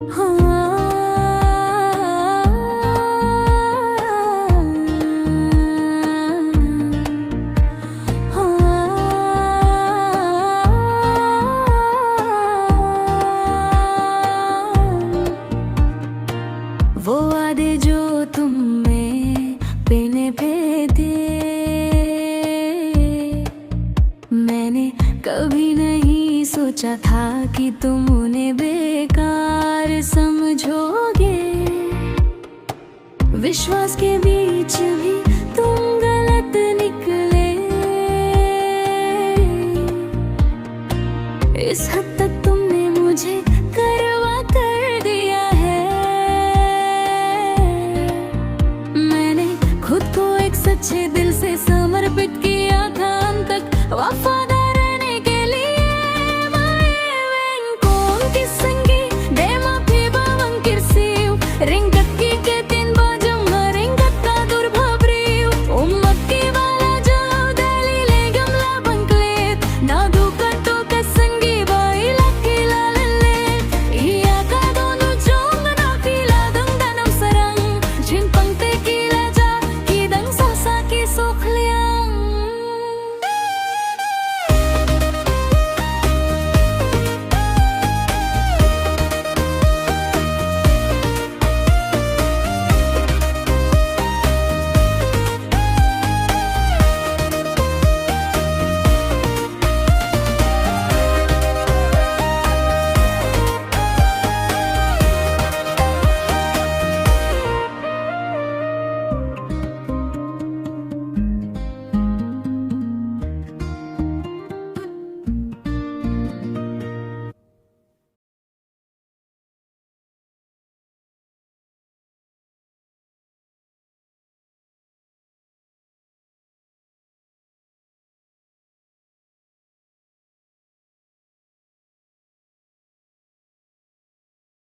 वो वादे जो तुम में पीने पे थे, मैंने कभी नहीं सोचा था कि तुम उन्हें बेकार समझोगे। विश्वास के बीच भी तुम गलत निकले। इस हद